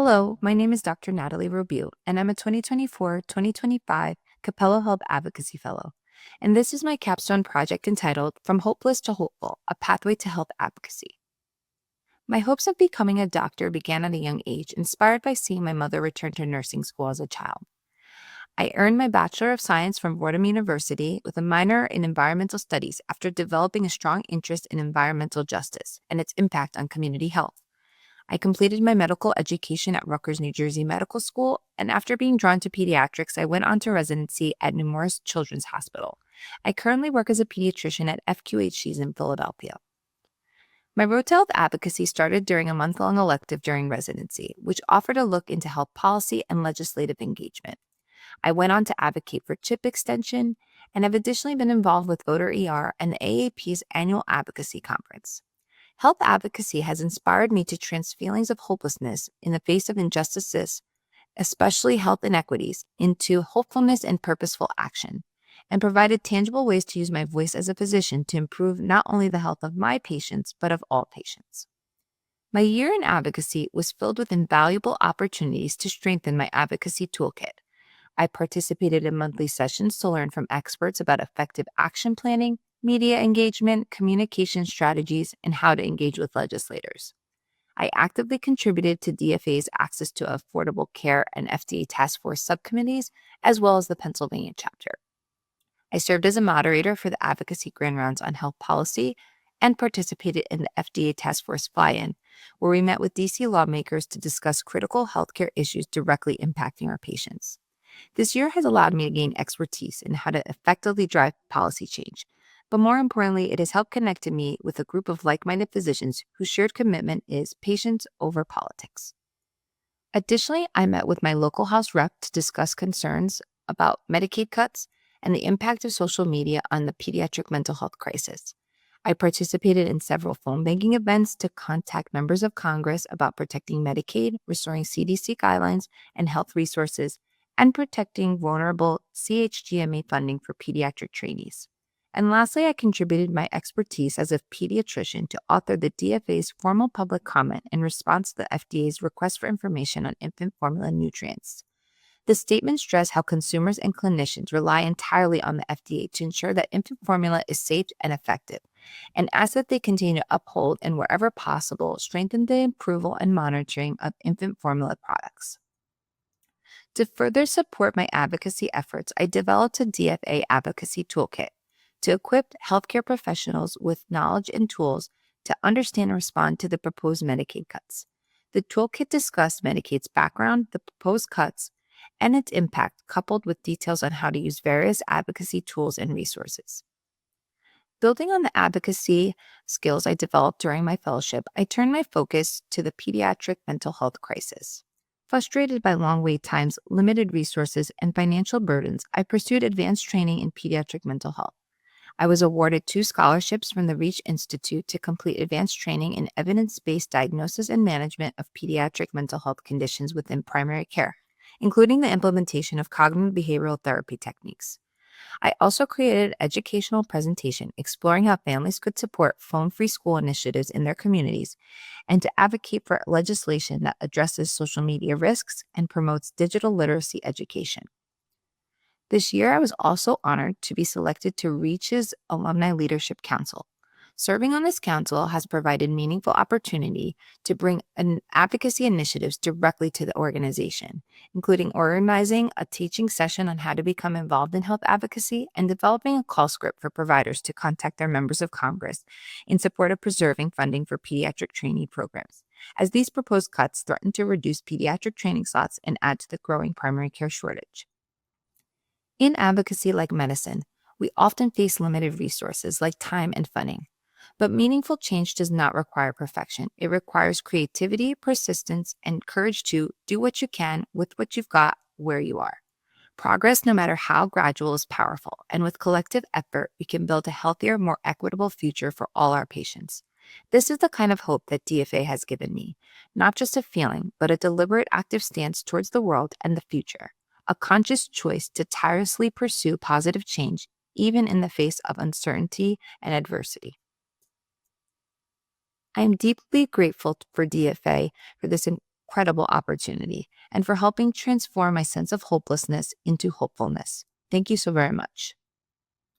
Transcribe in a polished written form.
Hello, my name is Dr. Natalie Robiou, and I'm a 2024-2025 Capello Health Advocacy Fellow. And this is my capstone project entitled From Hopeless to Hopeful, A Pathway to Health Advocacy. My hopes of becoming a doctor began at a young age, inspired by seeing my mother return to nursing school as a child. I earned my Bachelor of Science from Robiou University with a minor in environmental studies after developing a strong interest in environmental justice and its impact on community health. I completed my medical education at Rutgers, New Jersey Medical School, and after being drawn to pediatrics, I went on to residency at New Morris Children's Hospital. I currently work as a pediatrician at FQHCs in Philadelphia. My road to health advocacy started during a month-long elective during residency, which offered a look into health policy and legislative engagement. I went on to advocate for CHIP extension and have additionally been involved with Voter ER and the AAP's annual advocacy conference. Health advocacy has inspired me to trans feelings of hopelessness in the face of injustices, especially health inequities, into hopefulness and purposeful action, and provided tangible ways to use my voice as a physician to improve not only the health of my patients, but of all patients. My year in advocacy was filled with invaluable opportunities to strengthen my advocacy toolkit. I participated in monthly sessions to learn from experts about effective action planning, media engagement, communication strategies, and how to engage with legislators. I actively contributed to DFA's Access to Affordable Care and FDA Task Force subcommittees, as well as the Pennsylvania chapter. I served as a moderator for the Advocacy Grand Rounds on Health Policy and participated in the FDA Task Force Fly-In, where we met with DC lawmakers to discuss critical healthcare issues directly impacting our patients. This year has allowed me to gain expertise in how to effectively drive policy change, but more importantly, it has helped connect me with a group of like-minded physicians whose shared commitment is patients over politics. Additionally, I met with my local House rep to discuss concerns about Medicaid cuts and the impact of social media on the pediatric mental health crisis. I participated in several phone banking events to contact members of Congress about protecting Medicaid, restoring CDC guidelines and health resources, and protecting vulnerable CHGMA funding for pediatric trainees. And lastly, I contributed my expertise as a pediatrician to author the DFA's formal public comment in response to the FDA's request for information on infant formula nutrients. The statement stressed how consumers and clinicians rely entirely on the FDA to ensure that infant formula is safe and effective, and asked that they continue to uphold and, wherever possible, strengthen the approval and monitoring of infant formula products. To further support my advocacy efforts, I developed a DFA advocacy toolkit to equip healthcare professionals with knowledge and tools to understand and respond to the proposed Medicaid cuts. The toolkit discussed Medicaid's background, the proposed cuts, and its impact, coupled with details on how to use various advocacy tools and resources. Building on the advocacy skills I developed during my fellowship, I turned my focus to the pediatric mental health crisis. Frustrated by long wait times, limited resources, and financial burdens, I pursued advanced training in pediatric mental health. I was awarded 2 scholarships from the Reach Institute to complete advanced training in evidence-based diagnosis and management of pediatric mental health conditions within primary care, including the implementation of cognitive behavioral therapy techniques. I also created an educational presentation exploring how families could support phone-free school initiatives in their communities and to advocate for legislation that addresses social media risks and promotes digital literacy education. This year, I was also honored to be selected to Reach's Alumni Leadership Council. Serving on this council has provided meaningful opportunity to bring advocacy initiatives directly to the organization, including organizing a teaching session on how to become involved in health advocacy and developing a call script for providers to contact their members of Congress in support of preserving funding for pediatric trainee programs, as these proposed cuts threaten to reduce pediatric training slots and add to the growing primary care shortage. In advocacy like medicine, we often face limited resources like time and funding. But meaningful change does not require perfection. It requires creativity, persistence, and courage to do what you can with what you've got where you are. Progress, no matter how gradual, is powerful, and with collective effort, we can build a healthier, more equitable future for all our patients. This is the kind of hope that DFA has given me, not just a feeling, but a deliberate, active stance towards the world and the future, a conscious choice to tirelessly pursue positive change, even in the face of uncertainty and adversity. I am deeply grateful for DFA for this incredible opportunity and for helping transform my sense of hopelessness into hopefulness. Thank you so very much.